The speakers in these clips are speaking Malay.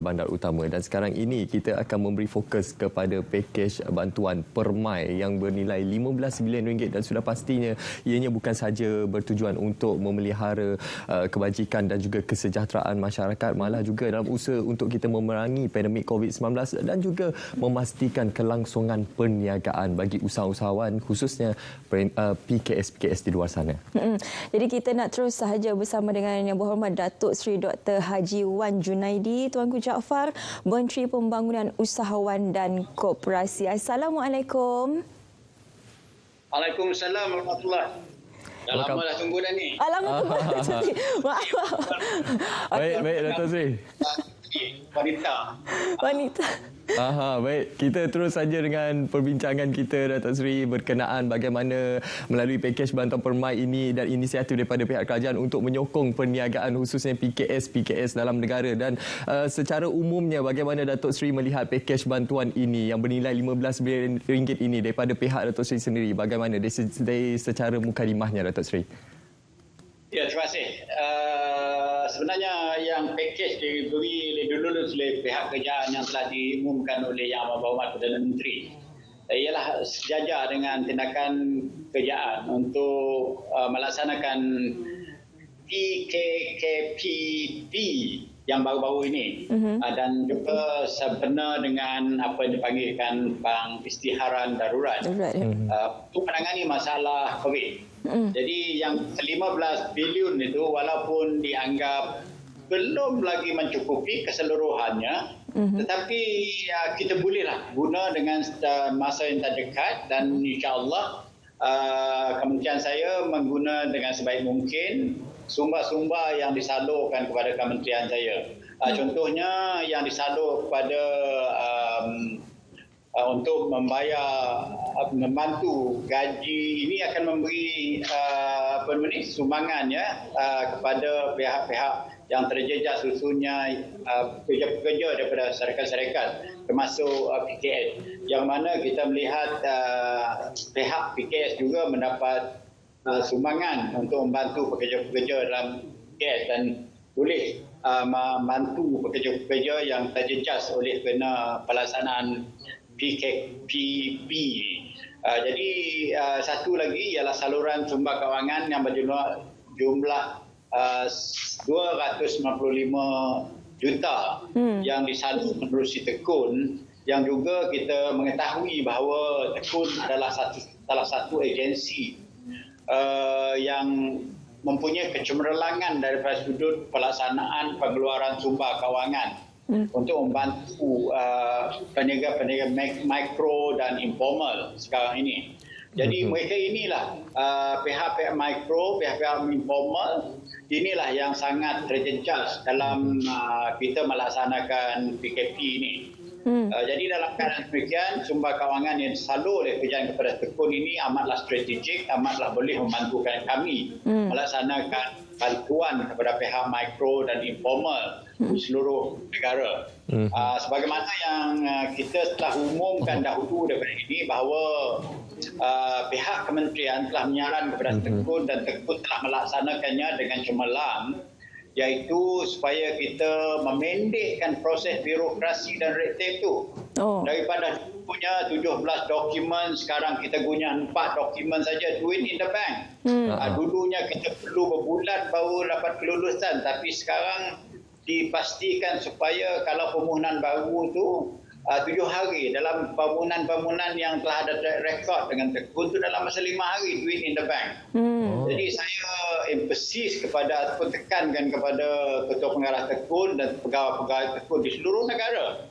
Bandar Utama, dan sekarang ini kita akan memberi fokus kepada pakej bantuan permai yang bernilai 15 bilion ringgit, dan sudah pastinya ianya bukan sahaja bertujuan untuk memelihara kebajikan dan juga kesejahteraan masyarakat, malah juga dalam usaha untuk kita memerangi pandemik COVID-19 dan juga memastikan kelangsungan perniagaan bagi usahawan khususnya PKS di luar sana. Jadi kita nak terus sahaja bersama dengan Yang Berhormat Datuk Seri Dr. Haji Wan Junaidi Tuanku Jaafar, Menteri Pembangunan Usahawan dan Koperasi. Assalamualaikum. Waalaikumsalam warahmatullahi. Dah lama dah tunggu dah ni. Alamak, maaf. Baik Datuk Seri. Wanita. Baik. Kita terus saja dengan perbincangan kita, Datuk Seri, berkenaan bagaimana melalui pakej bantuan permai ini dan inisiatif daripada pihak kerajaan untuk menyokong perniagaan khususnya PKS dalam negara, dan secara umumnya bagaimana Datuk Seri melihat pakej bantuan ini yang bernilai 15 bilion ringgit ini daripada pihak Datuk Seri sendiri, bagaimana dari secara mukadimahnya, Datuk Seri? Ya, terima kasih. Sebenarnya yang pakej diberi dulu oleh pihak kerajaan yang telah diumumkan oleh Yang Berhormat Perdana Menteri ialah sejajar dengan tindakan kerajaan untuk melaksanakan PKKPP yang baru-baru ini, dan juga sebenar dengan apa yang dipanggilkan Bank Isytiharan Darurat untuk menangani masalah COVID. Jadi yang 15 bilion itu walaupun dianggap belum lagi mencukupi keseluruhannya, tetapi kita bolehlah guna dengan masa yang terdekat, dan insya-Allah kementerian saya mengguna dengan sebaik mungkin sumber-sumber yang disalurkan kepada kementerian saya. Contohnya yang disalur kepada untuk membantu gaji ini akan memberi sumbangan kepada pihak-pihak yang terjejas khususnya pekerja-pekerja daripada syarikat-syarikat termasuk PKS, yang mana kita melihat pihak PKS juga mendapat sumbangan untuk membantu pekerja-pekerja dalam PKS dan boleh membantu pekerja-pekerja yang terjejas oleh kerana pelaksanaan PKPP. Jadi satu lagi ialah saluran sumber kewangan yang berjumlah 295 juta yang disalur menerusi tekun, yang juga kita mengetahui bahawa tekun adalah salah satu agensi yang mempunyai kecemerlangan daripada sudut pelaksanaan pengeluaran sumber kewangan untuk membantu peniaga-peniaga mikro dan informal sekarang ini. Jadi mereka inilah pihak-pihak mikro, pihak-pihak informal inilah yang sangat terjejas dalam kita melaksanakan PKP ini. Jadi dalam keadaan demikian, sumber kewangan yang disalur oleh kerajaan kepada tekun ini amatlah strategik, amatlah boleh membantukan kami melaksanakan bantuan kepada pihak mikro dan informal di seluruh negara. Sebagaimana yang kita telah umumkan dahulu daripada ini bahawa pihak kementerian telah menyarankan kepada tekun, dan tekun telah melaksanakannya dengan cemerlang, iaitu supaya kita memendekkan proses birokrasi dan red tape itu. Daripada punya 17 dokumen, sekarang kita punya 4 dokumen saja, do it in the bank. Dulunya kita perlu berbulan baru dapat kelulusan, tapi sekarang dipastikan supaya kalau permohonan baru itu 7 hari dalam bangunan-bangunan yang telah ada track record dengan tekun itu dalam masa 5 hari, do it in the bank. Jadi saya emphasis kepada ataupun tekankan kepada ketua pengarah tekun dan pegawai-pegawai tekun di seluruh negara.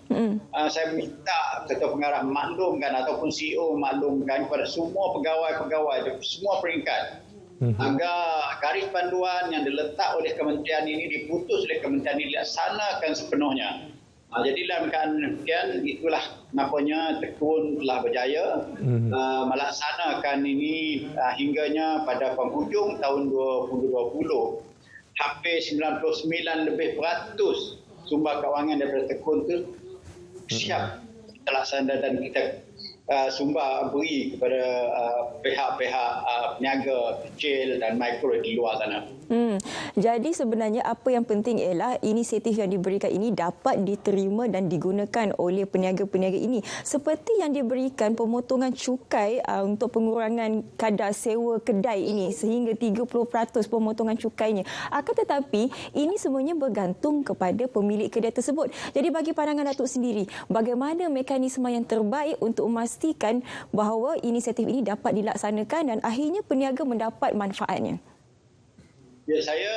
Saya minta ketua pengarah maklumkan ataupun CEO maklumkan kepada semua pegawai-pegawai di semua peringkat agar garis panduan yang diletak oleh kementerian ini diputus oleh kementerian ini dilaksanakan sepenuhnya. Jadi dalam keadaan demikian, itulah nampaknya tekun telah berjaya melaksanakan ini hingganya pada penghujung tahun 2020. Hampir 99% sumber kewangan daripada tekun itu siap kita laksanakan dan kita sumber beri kepada pihak-pihak peniaga kecil dan mikro di luar sana. Jadi sebenarnya apa yang penting ialah inisiatif yang diberikan ini dapat diterima dan digunakan oleh peniaga-peniaga ini. Seperti yang diberikan pemotongan cukai untuk pengurangan kadar sewa kedai ini sehingga 30% pemotongan cukainya. Akan tetapi ini semuanya bergantung kepada pemilik kedai tersebut. Jadi bagi pandangan Datuk sendiri, bagaimana mekanisme yang terbaik untuk memastikan bahawa inisiatif ini dapat dilaksanakan dan akhirnya peniaga mendapat manfaatnya? Ya, saya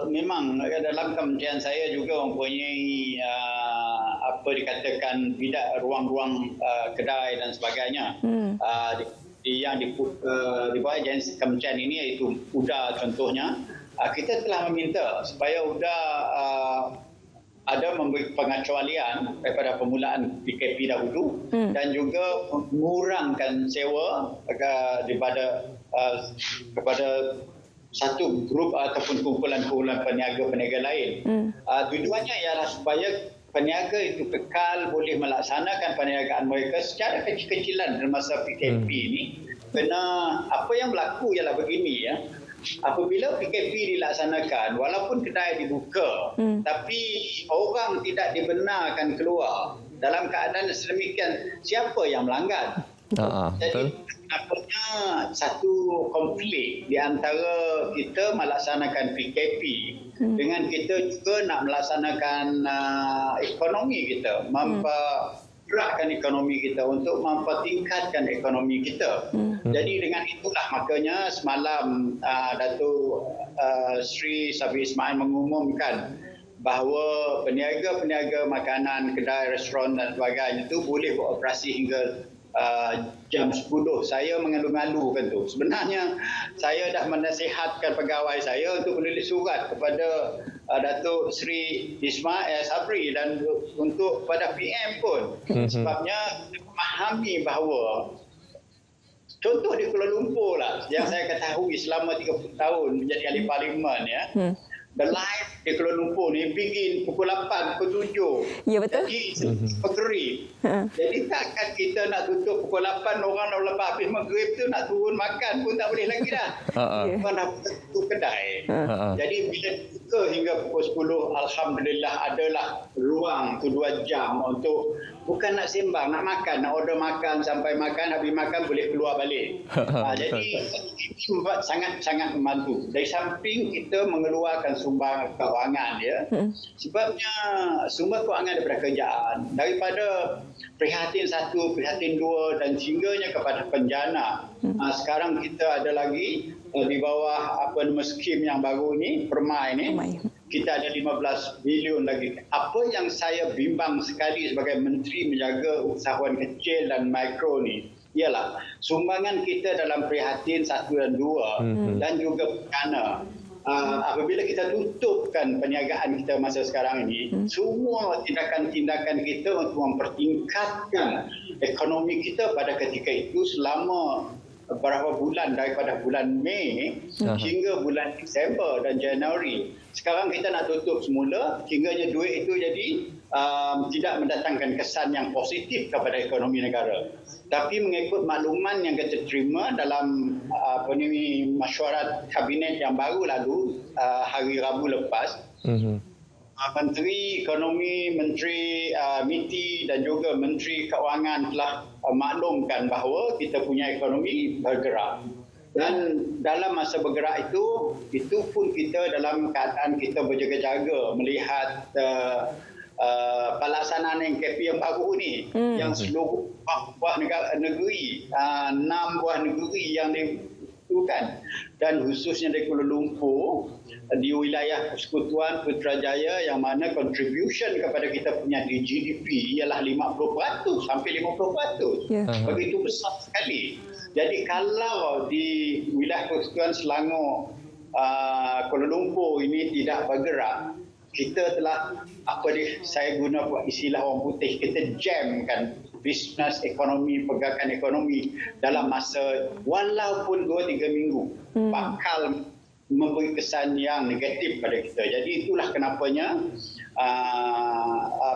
memang dalam kementerian saya juga mempunyai apa dikatakan bidak ruang-ruang kedai dan sebagainya. Yang di bawah agensi kementerian ini iaitu UDA contohnya, kita telah meminta supaya UDA ada memberi pengecualian daripada permulaan PKP dahulu dan juga mengurangkan sewa kepada satu grup ataupun kumpulan-kumpulan peniaga-peniaga lain. Tujuannya ialah supaya peniaga itu kekal boleh melaksanakan perniagaan mereka secara kecil-kecilan dalam masa PKP ini. Kerana apa yang berlaku ialah begini ya. Apabila PKP dilaksanakan, walaupun kedai dibuka, tapi orang tidak dibenarkan keluar dalam keadaan sedemikian, siapa yang melanggar? Jadi, apanya satu konflik di antara kita melaksanakan PKP dengan kita juga nak melaksanakan ekonomi kita, mempergerakkan ekonomi kita untuk mempertingkatkan ekonomi kita. Jadi dengan itulah makanya semalam Datuk Sri Sabi Ismail mengumumkan bahawa peniaga-peniaga makanan, kedai, restoran dan sebagainya itu boleh beroperasi hingga jam 10. Saya mengalu-alukan tu. Sebenarnya saya dah menasihatkan pegawai saya untuk menulis surat kepada Datuk Sri Ismail Sabri dan untuk pada PM pun. Sebabnya memahami bahawa contoh di Kuala Lumpur lah yang saya ketahui selama 30 tahun menjadi ahli parlimen ya. The live di Kuala Lumpur ni begin pukul 8, pukul 7. Ya, betul. Jadi maghrib. Jadi takkan kita nak tutup pukul 8, orang dah lepas habis maghrib tu nak turun makan pun tak boleh lagi dah. Orang dah tutup kedai. Jadi bila buka hingga pukul 10, alhamdulillah adalah ruang tu 2 jam untuk bukan nak sembang, nak makan, nak order makan sampai makan, habis makan boleh keluar balik. Jadi ini sangat-sangat membantu. Dari samping kita mengeluarkan sumber kewangan ya. Sebabnya sumber kewangan daripada kerjaan, daripada prihatin 1, prihatin 2 dan singgahnya kepada penjana. Sekarang kita ada lagi di bawah skim yang baru ni, Permai ni. Kita ada 15 bilion lagi. Apa yang saya bimbang sekali sebagai menteri menjaga usahawan kecil dan mikro ni ialah sumbangan kita dalam prihatin 1 dan 2 dan juga penjana. Apabila kita tutupkan perniagaan kita masa sekarang ini, semua tindakan-tindakan kita untuk mempertingkatkan ekonomi kita pada ketika itu selama beberapa bulan daripada bulan Mei hingga bulan Disember dan Januari. Sekarang kita nak tutup semula hingganya duit itu jadi tidak mendatangkan kesan yang positif kepada ekonomi negara. Tapi mengikut makluman yang kita terima dalam mesyuarat kabinet yang baru lalu hari Rabu lepas, Menteri Ekonomi, Menteri MITI dan juga Menteri Keuangan telah maklumkan bahawa kita punya ekonomi bergerak. Dan dalam masa bergerak itu pun kita dalam keadaan kita berjaga-jaga melihat pelaksanaan NKP yang baru ni, yang seluruh buah negeri, 6 buah negeri yang dibutuhkan dan khususnya di Kuala Lumpur, di wilayah Persekutuan Putrajaya yang mana contribution kepada kita punya di GDP ialah 50%, hampir 50%. Begitu besar sekali. Jadi kalau di wilayah Persekutuan Selangor, Kuala Lumpur ini tidak bergerak, kita telah saya guna istilah orang putih, kita jamkan bisnes ekonomi, pergerakan ekonomi dalam masa walaupun 2-3 minggu bakal memberi kesan yang negatif pada kita. Jadi itulah kenapanya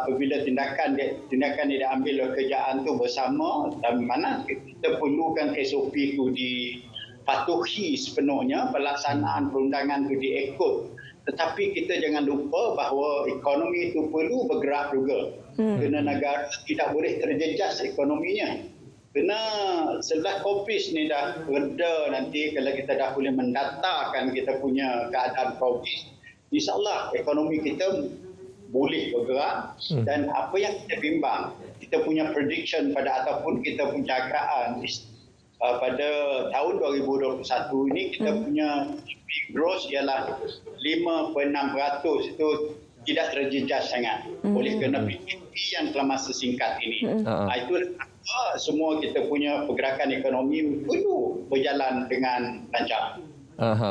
apabila tindakan diambil oleh kerajaan tu bersama, dan mana kita perlukan SOP tu dipatuhi sepenuhnya, pelaksanaan perundangan tu diikut Tetapi kita jangan lupa bahawa ekonomi itu perlu bergerak juga. Kerana negara tidak boleh terjejas ekonominya. Kerana setelah COVID ni dah reda, nanti kalau kita dah boleh mendatarkan kita punya keadaan COVID, insyaAllah ekonomi kita boleh bergerak. Dan apa yang kita bimbang, kita punya prediction ataupun kita punya jagaan pada tahun 2021 ini kita punya GDP growth ialah 5.6%, itu tidak terjejas sangat oleh kerana PKP yang telah masa singkat ini. Itu semua kita punya pergerakan ekonomi perlu berjalan dengan lancar.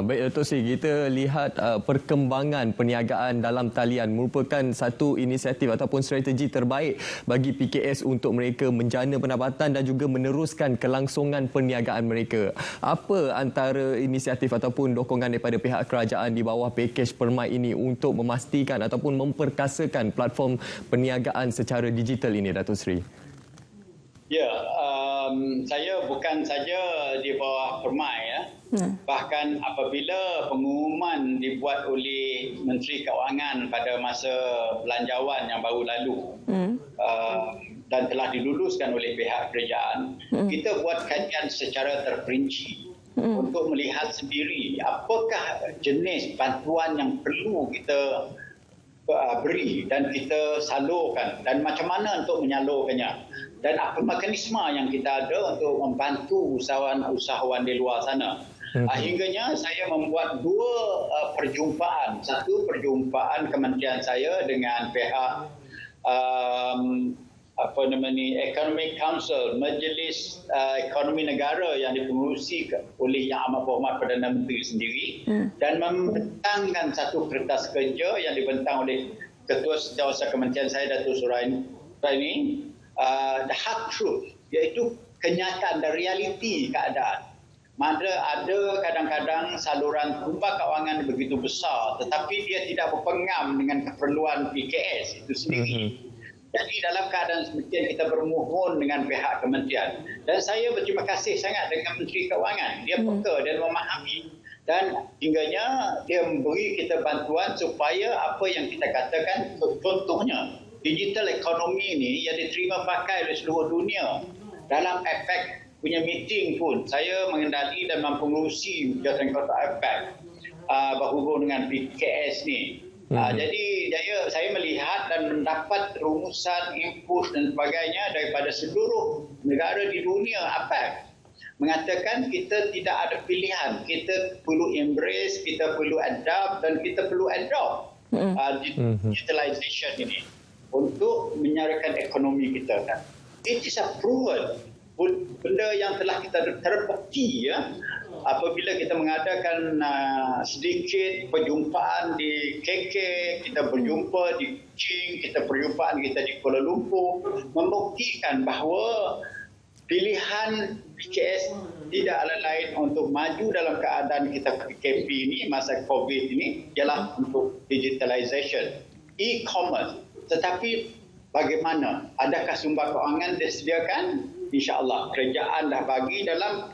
Baik Dato' Sri, kita lihat perkembangan perniagaan dalam talian merupakan satu inisiatif ataupun strategi terbaik bagi PKS untuk mereka menjana pendapatan dan juga meneruskan kelangsungan perniagaan mereka. Apa antara inisiatif ataupun dokongan daripada pihak kerajaan di bawah pakej Permai ini untuk memastikan ataupun memperkasakan platform perniagaan secara digital ini, Dato' Sri? Ya, saya bukan saja di bawah Permai ya. Bahkan apabila pengumuman dibuat oleh Menteri Keuangan pada masa belanjawan yang baru lalu dan telah diluluskan oleh pihak kerajaan, kita buat kajian secara terperinci untuk melihat sendiri apakah jenis bantuan yang perlu kita beri dan kita salurkan dan macam mana untuk menyalurkannya dan apa mekanisme yang kita ada untuk membantu usahawan-usahawan di luar sana. Hingganya saya membuat dua perjumpaan. Satu perjumpaan kementerian saya dengan pihak Economic Council, Majlis Ekonomi Negara yang dipengerusi oleh Yang Amat Berhormat Perdana Menteri sendiri dan membentangkan satu kertas kerja yang dibentang oleh Ketua Setiausaha Kementerian saya, Datuk Suraini, the hard truth, iaitu kenyataan dan realiti keadaan. Ada kadang-kadang saluran tumba kewangan begitu besar tetapi dia tidak berpengam dengan keperluan PKS itu sendiri. Jadi dalam keadaan semacam kita bermohon dengan pihak kementerian dan saya berterima kasih sangat dengan Menteri Keuangan. Dia peka dan memahami dan hingganya dia memberi kita bantuan supaya apa yang kita katakan, contohnya digital ekonomi ini yang diterima pakai oleh seluruh dunia. Dalam APEC punya meeting pun saya mengendali dan mempengerusi Jawatankuasa APEC berhubung dengan PKS ni. Jadi saya melihat dan mendapat rumusan, input dan sebagainya daripada seluruh negara di dunia APEC mengatakan kita tidak ada pilihan, kita perlu embrace, kita perlu adapt dan kita perlu adopt digitalization ini untuk menyarakan ekonomi kita. It is a proven benda yang telah kita terbukti ya. Apabila kita mengadakan sedikit perjumpaan di KK, kita berjumpa di Kuching, kita perjumpaan kita di Kuala Lumpur, membuktikan bahawa pilihan PKS tidak ada lain untuk maju dalam keadaan kita PKP ini, masa COVID ini, ialah untuk digitalization, e-commerce. Tetapi bagaimana? Adakah sumber kewangan disediakan? InsyaAllah kerajaan dah bagi dalam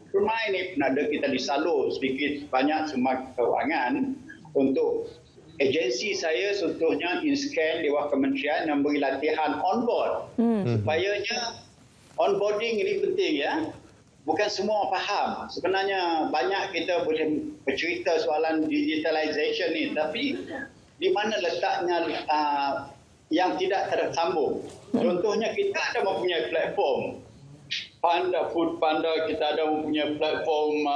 Permai ini pun ada kita disalur sedikit banyak sumber kewangan untuk agensi saya, contohnya InScan di bawah kementerian yang beri latihan onboard supayanya onboarding ini penting ya. Bukan semua faham. Sebenarnya banyak kita boleh bercerita soalan digitalization ni, tapi di mana letaknya yang tidak tersambung. Contohnya kita ada mempunyai platform Food Panda, kita ada mempunyai platform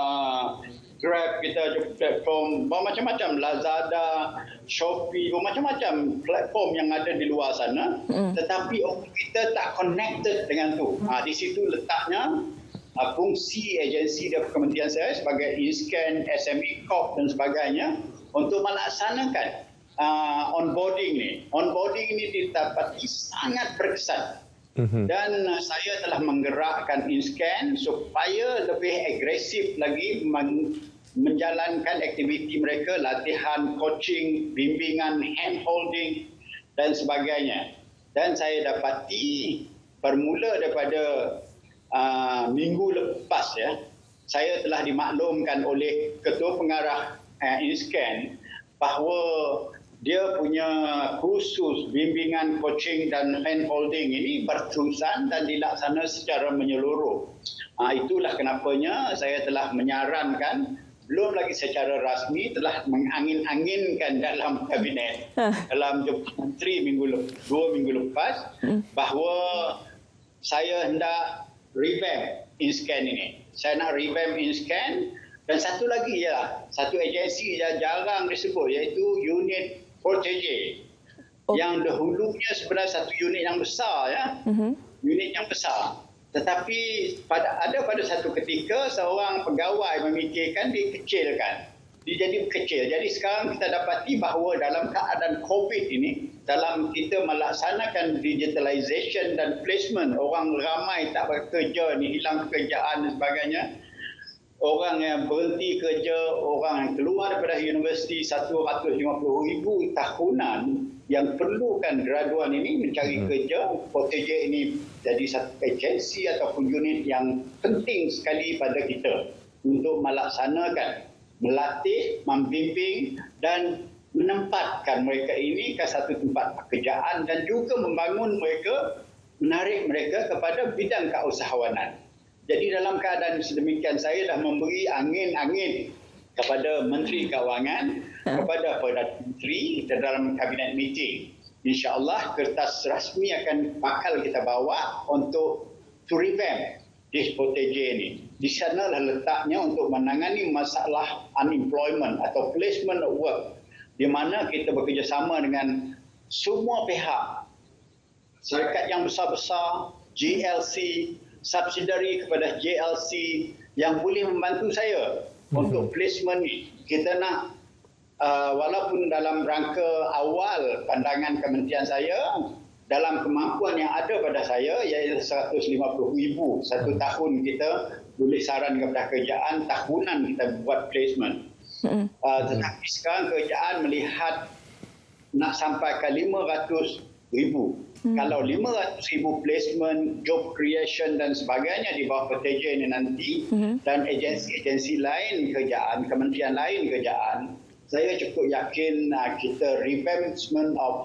Grab, kita ada platform macam-macam, Lazada, Shopee, macam-macam platform yang ada di luar sana. Tetapi kita tak connected dengan tu. Di situ letaknya fungsi agensi dari kementerian saya sebagai InScan, SME Corp dan sebagainya untuk melaksanakan onboarding ni. Onboarding ni didapati sangat berkesan. Dan saya telah menggerakkan InScan supaya lebih agresif lagi menjalankan aktiviti mereka, latihan, coaching, bimbingan, handholding dan sebagainya. Dan saya dapati bermula daripada minggu lepas ya, saya telah dimaklumkan oleh Ketua Pengarah InScan bahawa dia punya kursus bimbingan coaching dan handholding ini berterusan dan dilaksana secara menyeluruh. Itulah kenapanya saya telah menyarankan, belum lagi secara rasmi, telah mengangin-anginkan dalam kabinet, dalam jabatan menteri 2 minggu lepas, bahawa saya hendak revamp InScan ini. Saya nak revamp InScan, dan satu lagi satu agensi yang jarang disebut, iaitu unit Protege. Yang dahulunya sebenarnya satu unit yang besar, unit yang besar. Tetapi pada satu ketika seorang pegawai memikirkan dikecilkan. Dia jadi kecil. Jadi sekarang kita dapati bahawa dalam keadaan COVID ini, dalam kita melaksanakan digitalization dan placement, orang ramai tak bekerja ni, hilang pekerjaan dan sebagainya. Orang yang berhenti kerja, orang yang keluar daripada universiti 150,000 tahunan yang perlukan graduan ini mencari kerja. Protege ini jadi satu agensi ataupun unit yang penting sekali pada kita untuk melaksanakan, melatih, membimbing dan menempatkan mereka ini ke satu tempat pekerjaan dan juga membangun mereka, menarik mereka kepada bidang keusahawanan. Jadi dalam keadaan sedemikian, saya dah memberi angin-angin kepada Menteri Kewangan, kepada Perdana Menteri dalam kabinet meeting. InsyaAllah kertas rasmi bakal kita bawa untuk to revamp this Protege ini. Di sanalah letaknya untuk menangani masalah unemployment atau placement of work, di mana kita bekerjasama dengan semua pihak, syarikat yang besar-besar, GLC, subsidiary kepada JLC yang boleh membantu saya untuk placement ni. Kita nak walaupun dalam rangka awal pandangan kementerian saya, dalam kemampuan yang ada pada saya, iaitu 150,000 satu tahun kita boleh saran kepada kerjaan, tahunan kita buat placement. Tetapi sekarang kerjaan melihat nak sampai ke 500,000. Kalau 500,000 placement, job creation dan sebagainya di bawah Protege ini nanti, dan agensi-agensi lain kerjaan, kementerian lain kerjaan, saya cukup yakin kita revampment of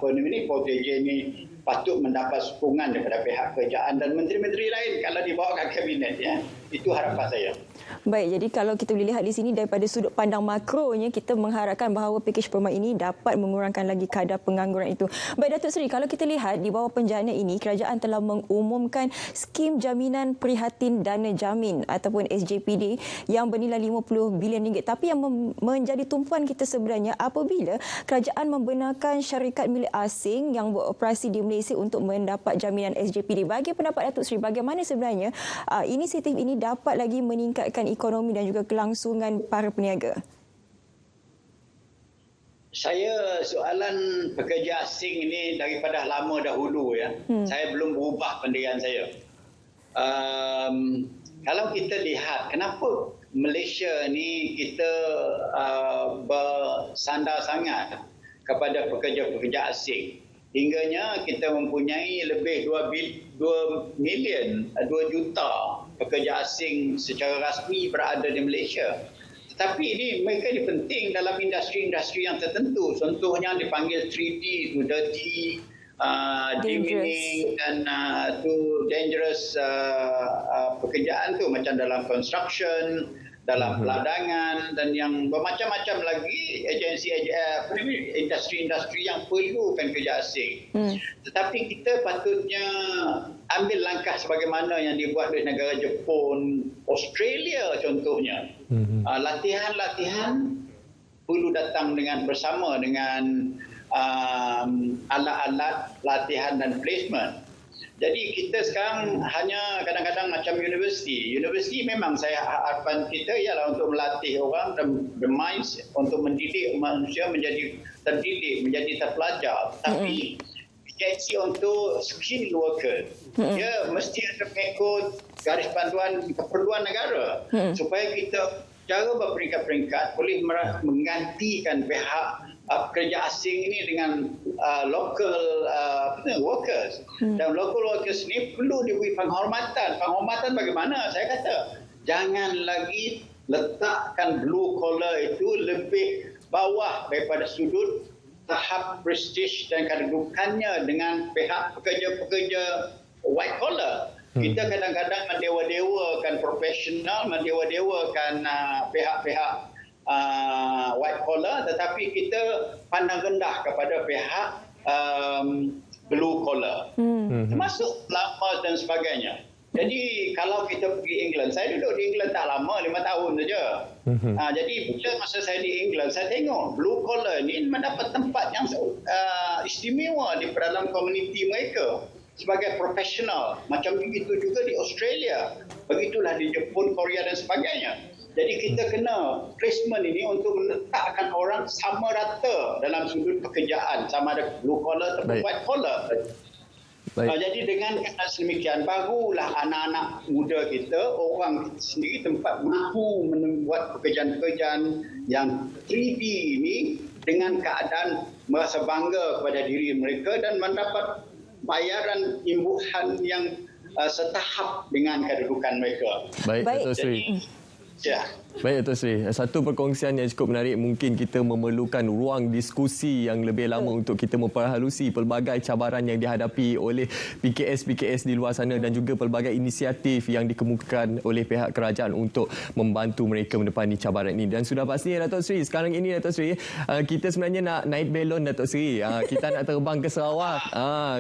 Protege ini patut mendapat sokongan daripada pihak kerjaan dan menteri-menteri lain kalau dibawa ke kabinet. Itu harapan saya. Baik, jadi kalau kita boleh lihat di sini daripada sudut pandang makronya, kita mengharapkan bahawa pakej perma ini dapat mengurangkan lagi kadar pengangguran itu. Baik Datuk Seri, kalau kita lihat di bawah penjana ini, kerajaan telah mengumumkan skim jaminan prihatin dana jamin ataupun SJPD yang bernilai RM50 bilion. Tapi yang menjadi tumpuan kita sebenarnya apabila kerajaan membenarkan syarikat milik asing yang beroperasi di Malaysia untuk mendapat jaminan SJPD. Bagi pendapat Datuk Seri, bagaimana sebenarnya inisiatif ini dapat lagi meningkatkan ekonomi dan juga kelangsungan para peniaga? Saya soalan pekerja asing ini daripada lama dahulu Saya belum berubah pendirian saya. Kalau kita lihat kenapa Malaysia ni kita bersandar sangat kepada pekerja-pekerja asing. Hingganya kita mempunyai lebih 2 juta pekerja asing secara rasmi berada di Malaysia. Tetapi ini mereka ini penting dalam industri-industri yang tertentu. Contohnya dipanggil 3D, dirty, demeaning dan dangerous pekerjaan tu, macam dalam construction, dalam peladangan dan yang bermacam-macam lagi industri-industri yang perlukan kerja asing. Tetapi kita patutnya ambil langkah sebagaimana yang dibuat oleh negara Jepun, Australia contohnya. Latihan-latihan perlu datang bersama dengan alat-alat latihan dan placement. Jadi kita sekarang hanya kadang-kadang macam universiti. Universiti memang saya harapan kita ialah untuk melatih orang dan the minds, untuk mendidik manusia menjadi terdidik, menjadi terpelajar. Tapi agensi untuk skilled worker, dia mesti ada mengikut garis panduan keperluan negara supaya kita cara berperingkat-peringkat boleh menggantikan pihak pekerja asing ini dengan local workers. Dan local workers ini perlu diberi penghormatan. Penghormatan bagaimana? Saya kata jangan lagi letakkan blue collar itu lebih bawah daripada sudut tahap prestige dan kedudukannya dengan pihak pekerja-pekerja white collar. Kita kadang-kadang mendewa-dewakan profesional, mendewa-dewakan pihak-pihak white collar, tetapi kita pandang rendah kepada pihak blue collar. Termasuk lama dan sebagainya. Jadi kalau kita pergi England, saya duduk di England tak lama, 5 tahun saja. Jadi bila masa saya di England, saya tengok blue collar ni mendapat tempat yang istimewa di dalam komuniti mereka sebagai profesional. Macam begitu juga di Australia. Begitulah di Jepun, Korea dan sebagainya. Jadi kita kena placement ini untuk meletakkan orang sama rata dalam sudut pekerjaan, sama ada blue collar atau white collar. Jadi dengan kata sedemikian, barulah anak-anak muda kita, orang sendiri tempat mampu membuat pekerjaan-pekerjaan yang 3D ini dengan keadaan merasa bangga kepada diri mereka dan mendapat bayaran imbuhan yang setahap dengan kedudukan mereka. Baik, Dato' Sri. Ya. Baik, Dato' Sri. Satu perkongsian yang cukup menarik, mungkin kita memerlukan ruang diskusi yang lebih lama untuk kita memperhalusi pelbagai cabaran yang dihadapi oleh PKS di luar sana dan juga pelbagai inisiatif yang dikemukakan oleh pihak kerajaan untuk membantu mereka menepani cabaran ini. Dan sudah pastinya, Dato' Sri, sekarang ini, Dato' Sri, kita sebenarnya nak naik belon, Dato' Sri. Kita nak terbang ke Sarawak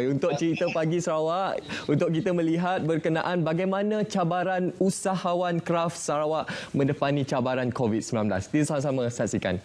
untuk cerita pagi Sarawak, untuk kita melihat berkenaan bagaimana cabaran usahawan kraft Sarawak menepani cabaran COVID-19. Kita sama-sama saksikan.